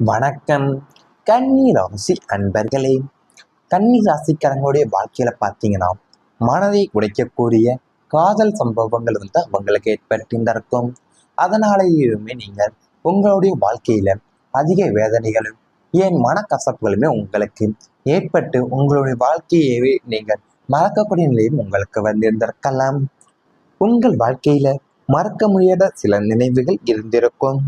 வணக்கம். கன்னி ராசி அன்பர்களே, கன்னி ராசிக்காரங்களுடைய வாழ்க்கையில பார்த்தீங்கன்னா மனதை உடைக்கக்கூடிய காதல் சம்பவங்கள் அவங்களுக்கு ஏற்பட்டிருந்திருக்கும். அதனாலேயுமே நீங்கள் உங்களுடைய வாழ்க்கையில அதிக வேதனைகளும் ஏன் மனக்கசப்புகளுமே உங்களுக்கு ஏற்பட்டு உங்களுடைய வாழ்க்கையவே நீங்கள் மறக்கக்கூடிய நிலையும் உங்களுக்கு வந்திருந்திருக்கலாம். உங்கள் வாழ்க்கையில மறக்க முடியாத சில நினைவுகள் இருந்திருக்கும்.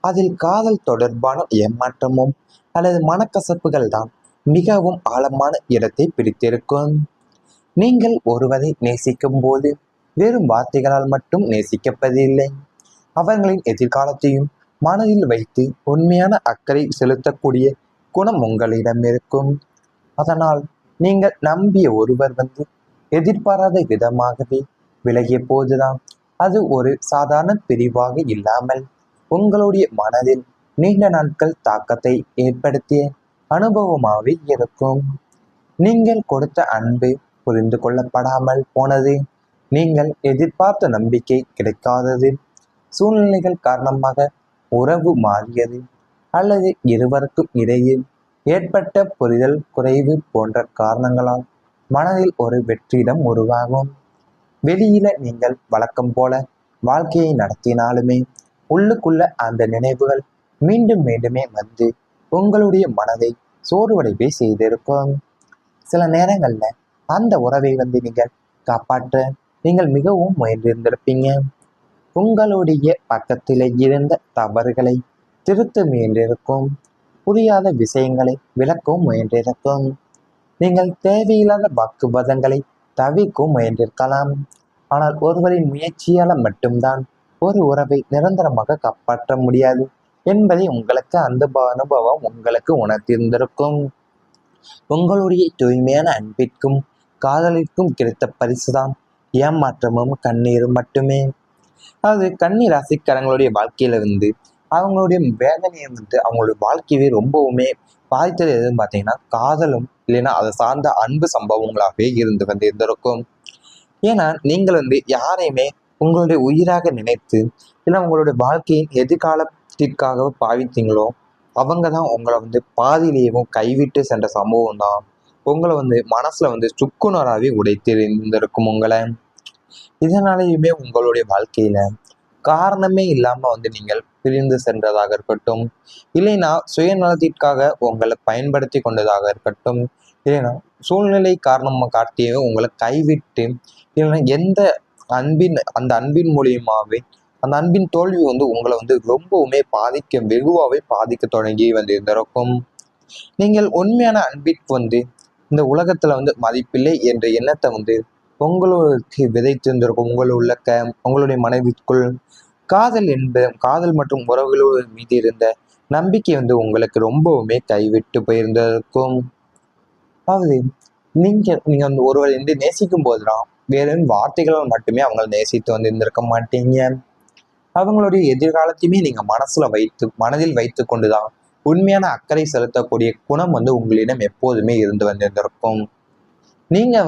அதில் காதல் தொடர்பான ஏமாற்றமும் அல்லது மனக்கசப்புகள் தான் மிகவும் ஆழமான இடத்தை பிடித்திருக்கும். நீங்கள் ஒருவரை நேசிக்கும் போது வெறும் வார்த்தைகளால் மட்டும் நேசிக்கப்பதில்லை. அவர்களின் எதிர்காலத்தையும் மனதில் வைத்து உண்மையான அக்கறை செலுத்தக்கூடிய குணம் உங்களிடம் இருக்கும். அதனால் நீங்கள் நம்பிய ஒருவர் எதிர்பாராத விதமாகவே விலகிய போதுதான் அது ஒரு சாதாரண பிரிவாக இல்லாமல் உங்களுடைய மனதில் நீண்ட நாட்கள் தாக்கத்தை ஏற்படுத்திய அனுபவமாகவே இருக்கும். நீங்கள் கொடுத்த அன்பு புரிந்து கொள்ளப்படாமல் போனது, நீங்கள் எதிர்பார்த்த நம்பிக்கை கிடைக்காதது, சூழ்நிலைகள் காரணமாக உறவு மாறியது, அல்லது இருவருக்கும் இடையே ஏற்பட்ட புரிதல் குறைவு போன்ற காரணங்களால் மனதில் ஒரு வெற்றிடம் உருவாகும். வெளியில நீங்கள் வழக்கம் போல வாழ்க்கையை நடத்தினாலுமே உள்ளுக்குள்ள அந்த நினைவுகள் மீண்டும் மீண்டுமே உங்களுடைய மனதை சோர்வடைவை செய்திருக்கும். சில நேரங்கள்ல அந்த உறவை நீங்கள் காப்பாற்ற நீங்கள் மிகவும் முயன்றிருந்திருப்பீங்க. உங்களுடைய பக்கத்தில் இருந்த தவறுகளை திருத்த முயன்றிருக்கும். புரியாத விஷயங்களை விளக்கவும் முயன்றிருக்கும். நீங்கள் தேவையில்லாத வாக்குவாதங்களை தவிர்க்கவும் முயன்றிருக்கலாம். ஆனால் ஒருவரின் முயற்சியால மட்டும்தான் ஒரு உறவை நிரந்தரமாக காப்பாற்ற முடியாது என்பதை உங்களுக்கு அந்த அனுபவம் உங்களுக்கு உணர்த்தியிருந்திருக்கும். உங்களுடைய தூய்மையான அன்பிற்கும் காதலிற்கும் கிடைத்த பரிசுதான் ஏமாற்றமும் கண்ணீரும் மட்டுமே. அது கன்னி ராசிக்காரங்களுடைய வாழ்க்கையில அவங்களுடைய வேதனையை அவங்களுடைய வாழ்க்கையை ரொம்பவுமே பாதித்தது எதுன்னு பார்த்தீங்கன்னா காதலும் இல்லைன்னா அதை சார்ந்த அன்பு சம்பவங்களாகவே இருந்திருக்கும். ஏன்னா நீங்கள் யாரையுமே உங்களுடைய உயிராக நினைத்து இல்லை உங்களுடைய வாழ்க்கையின் எதிர்காலத்திற்காக பாவித்தீங்களோ அவங்க தான் உங்களை பாதியிலேயும் கைவிட்டு சென்ற சம்பவம் தான் உங்களை மனசுல சுக்குநூறாவே உடைத்திருந்திருக்கும் உங்களை. இதனாலேயுமே உங்களுடைய வாழ்க்கையில காரணமே இல்லாம நீங்கள் பிரிந்து சென்றதாக இருக்கட்டும், இல்லைன்னா சுயநலத்திற்காக உங்களை பயன்படுத்தி கொண்டதாக இருக்கட்டும், இல்லைன்னா சூழ்நிலை காரணமாக காட்டியே உங்களை கைவிட்டு இல்லைன்னா எந்த அந்த அன்பின் மூலியமாகவே அந்த அன்பின் தோல்வி உங்களை ரொம்பவுமே வெகுவாகவே பாதிக்க தொடங்கி இருந்திருக்கும். நீங்கள் உண்மையான அன்பிற்கு இந்த உலகத்துல மதிப்பில்லை என்ற எண்ணத்தை உங்களுக்கு விதைத்திருந்திருக்கும். உங்களுடைய மனதிற்குள் காதல் மற்றும் உறவுகளோடு மீது இருந்த நம்பிக்கை உங்களுக்கு ரொம்பவுமே கைவிட்டு போயிருந்திருக்கும். அதாவது நீங்க ஒருவர் நேசிக்கும் போதுதான் வெறும் வார்த்தைகளால் மட்டுமே அவங்களை நேசித்து இருந்திருக்க மாட்டீங்க. அவங்களுடைய எதிர்காலத்தையுமே நீங்க மனதில் வைத்து கொண்டுதான் உண்மையான அக்கறை செலுத்தக்கூடிய குணம் உங்களிடம் எப்போதுமே இருந்து வந்திருந்திருக்கும். நீங்க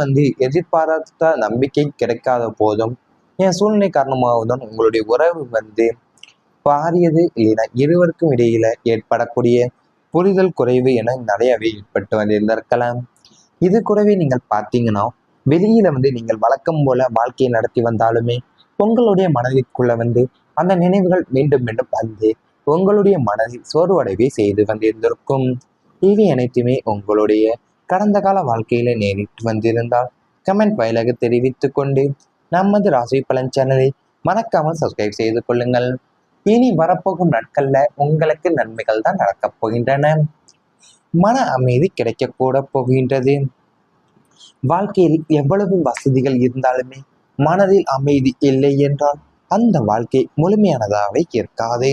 எதிர்பாராத நம்பிக்கை கிடைக்காத போதும் என் சூழ்நிலை காரணமாகத்தான் உங்களுடைய உறவு பாரியது இல்லைன்னா இருவருக்கும் இடையில ஏற்படக்கூடிய புரிதல் குறைவு என நிறையவே ஏற்பட்டு வந்திருந்திருக்கலாம். இது கூடவே நீங்கள் பார்த்தீங்கன்னா வெளியில நீங்கள் வழக்கம் போல வாழ்க்கையை நடத்தி வந்தாலுமே உங்களுடைய மனதிற்குள்ள அந்த நினைவுகள் மீண்டும் மீண்டும் உங்களுடைய மனதில் சோர்வடைவை செய்து வந்திருந்திருக்கும். இவை அனைத்துமே உங்களுடைய கடந்த கால வாழ்க்கையில நேரிட்டு வந்திருந்தால் கமெண்ட் வாயிலாக தெரிவித்துக் கொண்டு நமது ராசி பலன் சேனலை மறக்காமல் சப்ஸ்கிரைப் செய்து கொள்ளுங்கள். இனி வரப்போகும் நாட்கள்ல உங்களுக்கு நன்மைகள் தான் நடக்கப் போகின்றன. மன அமைதி கிடைக்க கூட போகின்றது. வாழ்க்கையில் எவ்வளவு வசதிகள் இருந்தாலுமே மனதில் அமைதி இல்லை என்றால் அந்த வாழ்க்கை முழுமையானதாகவே இருக்காது.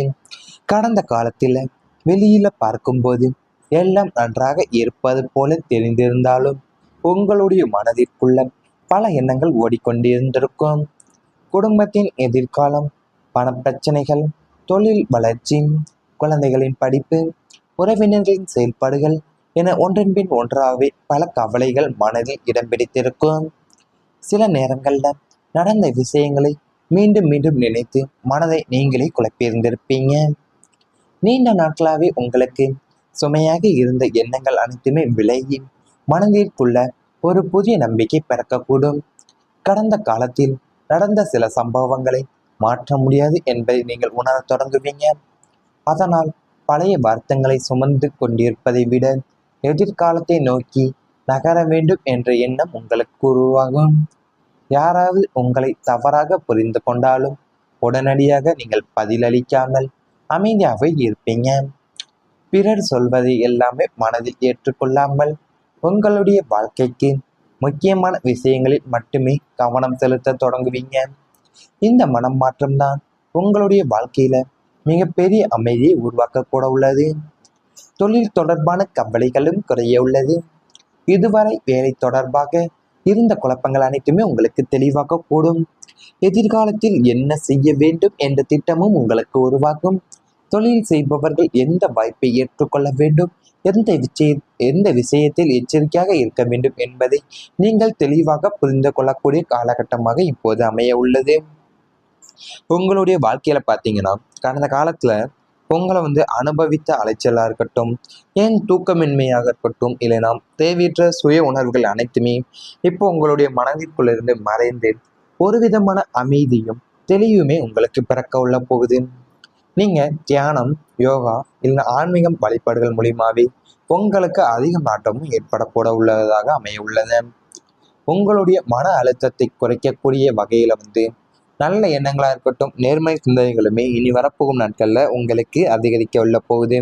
கடந்த காலத்தில் வெளியில பார்க்கும்போது எல்லாம் நன்றாக இருப்பது போல தெரிந்திருந்தாலும் உங்களுடைய மனதிற்குள்ள பல எண்ணங்கள் ஓடிக்கொண்டிருந்திருக்கும். குடும்பத்தின் எதிர்காலம், பணப்பிரச்சனைகள், தொழில் வளர்ச்சி, குழந்தைகளின் படிப்பு, உறவினர்களின் செயல்பாடுகள் என ஒன்றன் பின் ஒன்றாகவே பல கவலைகள் மனதில் இடம் பிடித்திருக்கும். சில நேரங்கள்ல நடந்த விஷயங்களை மீண்டும் மீண்டும் நினைத்து மனதை நீங்களே குழப்பியிருந்திருப்பீங்க. நீண்ட நாட்களாகவே உங்களுக்கு சுமையாக இருந்த எண்ணங்கள் அனைத்துமே விலகி மனதிற்குள்ள ஒரு புதிய நம்பிக்கை பிறக்கக்கூடும். கடந்த காலத்தில் நடந்த சில சம்பவங்களை மாற்ற முடியாது என்பதை நீங்கள் உணரத் தொடங்குவீங்க. அதனால் பழைய வருத்தங்களை சுமந்து கொண்டிருப்பதை விட எதிர்காலத்தை நோக்கி நகர வேண்டும் என்ற எண்ணம் உங்களுக்கு உருவாகும். யாராவது உங்களை தவறாக புரிந்து கொண்டாலும் உடனடியாக நீங்கள் பதிலளிக்காமல் அமைதியாகவே இருப்பீங்க. பிறர் சொல்வதை எல்லாமே மனதில் ஏற்றுக்கொள்ளாமல் உங்களுடைய வாழ்க்கைக்கு முக்கியமான விஷயங்களில் மட்டுமே கவனம் செலுத்த தொடங்குவீங்க. இந்த மனம் மாற்றம்தான் உங்களுடைய வாழ்க்கையில மிகப்பெரிய அமைதியை உருவாக்க கூட உள்ளது. தொழில் தொடர்பான கவலைகளும் குறைய உள்ளது. இதுவரை வேலை தொடர்பாக இருந்த குழப்பங்கள் அனைத்துமே உங்களுக்கு தெளிவாக கூடும். எதிர்காலத்தில் என்ன செய்ய வேண்டும் என்ற திட்டமும் உங்களுக்கு உருவாகும். தொழில் செய்பவர்கள் எந்த வாய்ப்பை ஏற்றுக்கொள்ள வேண்டும், எந்த விஷயத்தில் எச்சரிக்கையாக இருக்க வேண்டும் என்பதை நீங்கள் தெளிவாக புரிந்து கொள்ளக்கூடிய காலகட்டமாக இப்போது அமைய உள்ளது. உங்களுடைய வாழ்க்கையில பார்த்தீங்கன்னா கடந்த காலத்துல உங்களை அனுபவித்த அலைச்சலா இருக்கட்டும், ஏன் தூக்கமின்மையாக இருக்கட்டும், இல்லைனா தேவையற்ற சுய உணர்வுகள் அனைத்துமே இப்போ உங்களுடைய மனதிற்குள்ளிருந்து மறைந்து ஒரு விதமான அமைதியும் தெளிவுமே உங்களுக்கு பிறக்க உள்ள போகுது. நீங்க தியானம், யோகா இல்லை ஆன்மீகம் வழிபாடுகள் மூலியமாவே உங்களுக்கு அதிக மாற்றமும் ஏற்படக்கூட உள்ளதாக அமைய உள்ளது. உங்களுடைய மன அழுத்தத்தை குறைக்கக்கூடிய வகையில நல்ல எண்ணங்களா இருக்கட்டும், நேர்மை சிந்தனைகளுமே இனி வரப்போகும் நாட்கள்ல உங்களுக்கு அதிகரிக்க உள்ள போகுது.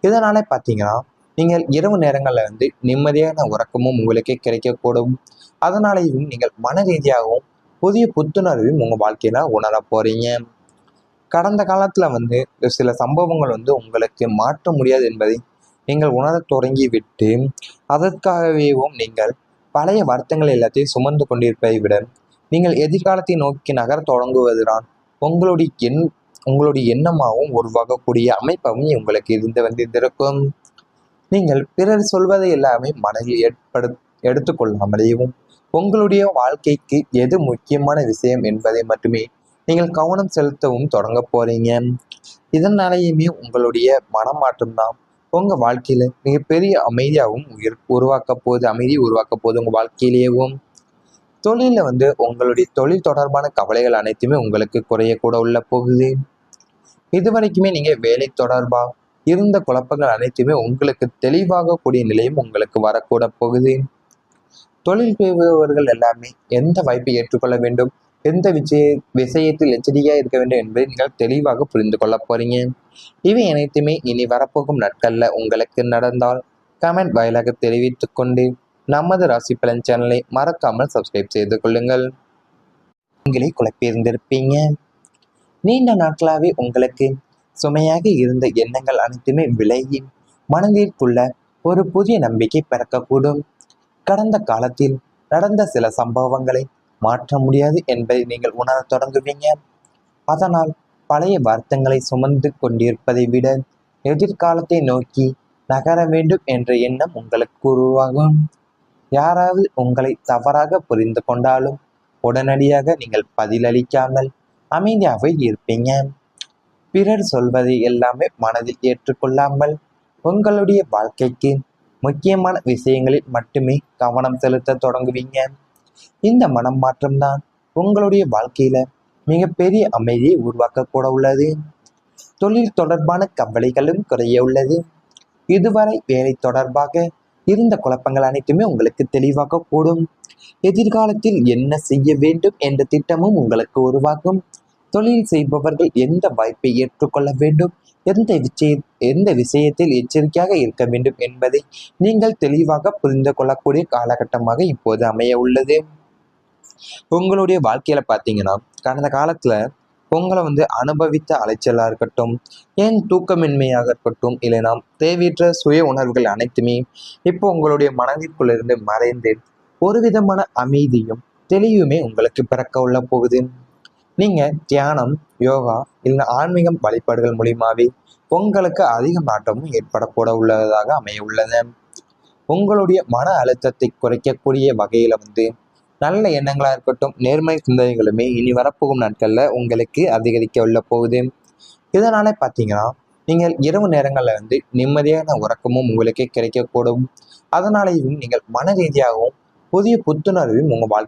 இதனால பார்த்தீங்கன்னா நீங்கள் இரவு நேரங்களில் நிம்மதியான உறக்கமும் உங்களுக்கு கிடைக்கக்கூடும். அதனாலேயும் நீங்கள் மன ரீதியாகவும் புதிய புத்துணர்வையும் உங்க வாழ்க்கையில உணர போறீங்க. கடந்த காலத்துல சில சம்பவங்கள் உங்களுக்கு மாற்ற முடியாது என்பதை நீங்கள் உணரத் தொடங்கி விட்டு அதற்காகவேவும் நீங்கள் பழைய வருத்தங்கள் எல்லாத்தையும் சுமந்து கொண்டிருப்பதை விட நீங்கள் எதிர்காலத்தை நோக்கி நகர தொடங்குவதுதான் உங்களுடைய எண்ணமாகவும் உருவாகக்கூடிய அமைப்பாகவும் உங்களுக்கு இருந்து வந்திருக்கும். நீங்கள் பிறர் சொல்வதை எல்லாமே மனதில் எடுத்துக்கொள்ளாமலேயும் உங்களுடைய வாழ்க்கைக்கு எது முக்கியமான விஷயம் என்பதை மட்டுமே நீங்கள் கவனம் செலுத்தவும் தொடங்க போறீங்க. இதனாலேயுமே உங்களுடைய மனமாற்றம் தான் உங்க வாழ்க்கையில மிகப்பெரிய அமைதியாகவும் அமைதியை உருவாக்க போகுது. உங்க வாழ்க்கையிலேயும் தொழில உங்களுடைய தொழில் தொடர்பான கவலைகள் அனைத்துமே உங்களுக்கு குறையக்கூட உள்ள போகுது. இதுவரைக்குமே நீங்க வேலை தொடர்பா இருந்த குழப்பங்கள் அனைத்துமே உங்களுக்கு தெளிவாக கூடிய நிலையும் உங்களுக்கு வரக்கூட போகுது. தொழில் செய்பவர்கள் எல்லாமே எந்த வாய்ப்பை ஏற்றுக்கொள்ள வேண்டும், எந்த விஷயத்தில் எச்சரிக்கையாக இருக்க வேண்டும் என்பதை நீங்கள் தெளிவாக புரிந்து கொள்ள போறீங்க. இவை அனைத்துமே இனி வரப்போகும் நாட்கள்ல உங்களுக்கு நடந்தால் கமெண்ட் வாயிலாக தெரிவித்துக் கொண்டு நமது ராசி பலன் சேனலை மறக்காமல் சப்ஸ்கிரைப் செய்து கொள்ளுங்கள். உங்களை குழப்பியிருந்திருப்பீங்க. நீண்ட நாட்களாகவே உங்களுக்கு சுமையாக இருந்த எண்ணங்கள் அனைத்துமே விலகி மனதிற்குள்ள ஒரு புதிய நம்பிக்கை பிறக்கக்கூடும். கடந்த காலத்தில் நடந்த சில சம்பவங்களை மாற்ற முடியாது என்பதை நீங்கள் உணரத் தொடங்குவீங்க. அதனால் பழைய வருத்தங்களை சுமந்து கொண்டிருப்பதை விட எதிர்காலத்தை நோக்கி நகர வேண்டும் என்ற எண்ணம் உங்களுக்கு உருவாகும். யாராவது உங்களை தவறாக புரிந்து கொண்டாலும் உடனடியாக நீங்கள் பதிலளிக்காமல் அமைதியாகவே இருப்பீங்க. பிறர் சொல்வதை எல்லாமே மனதில் ஏற்றுக்கொள்ளாமல் உங்களுடைய வாழ்க்கைக்கு முக்கியமான விஷயங்களில் மட்டுமே கவனம் செலுத்த தொடங்குவீங்க. இந்த மனம் மாற்றம்தான் உங்களுடைய வாழ்க்கையில மிகப்பெரிய அமைதியை உருவாக்க கூட உள்ளது. தொழில் தொடர்பான கவலைகளும் குறைய உள்ளது. இதுவரை வேலை தொடர்பாக இருந்த குழப்பங்கள் அனைத்துமே உங்களுக்கு தெளிவாக கூடும். எதிர்காலத்தில் என்ன செய்ய வேண்டும் என்ற திட்டமும் உங்களுக்கு உருவாகும். தொழில் செய்பவர்கள் எந்த வாய்ப்பை ஏற்றுக்கொள்ள வேண்டும், எந்த விஷயத்தில் எச்சரிக்கையாக இருக்க வேண்டும் என்பதை நீங்கள் தெளிவாக புரிந்து கொள்ளக்கூடிய காலகட்டமாக இப்போது அமைய உள்ளது. உங்களுடைய வாழ்க்கையில பார்த்தீங்கன்னா கடந்த காலத்துல உங்களை அனுபவித்த அலைச்சலா இருக்கட்டும், ஏன் தூக்கமின்மையாக இருக்கட்டும், இல்லைனா தேவையற்ற சுய உணர்வுகள் அனைத்துமே இப்போ உங்களுடைய மனதிற்குள்ளிருந்து மறைந்து ஒரு விதமான அமைதியும் தெளிவுமே உங்களுக்கு பிறக்க உள்ள போகுது. நீங்க தியானம், யோகா இல்லை ஆன்மீகம் வழிபாடுகள் மூலியமாவே உங்களுக்கு அதிக மாற்றமும் ஏற்படக்கூட உள்ளதாக அமைய உள்ளது. உங்களுடைய மன அழுத்தத்தை குறைக்கக்கூடிய வகையில நல்ல எண்ணங்களா இருக்கட்டும், நேர்மை சிந்தனைகளுமே இனி வரப்போகும் நாட்கள்ல உங்களுக்கு அதிகரிக்க உள்ள போகுது. இதனால பார்த்தீங்கன்னா நீங்கள் இரவு நேரங்களில் நிம்மதியான உறக்கமும் உங்களுக்கு கிடைக்கக்கூடும். அதனாலேயும் நீங்கள் மன ரீதியாகவும் புதிய புத்துணர்வையும் உங்கள் வாழ்க்கை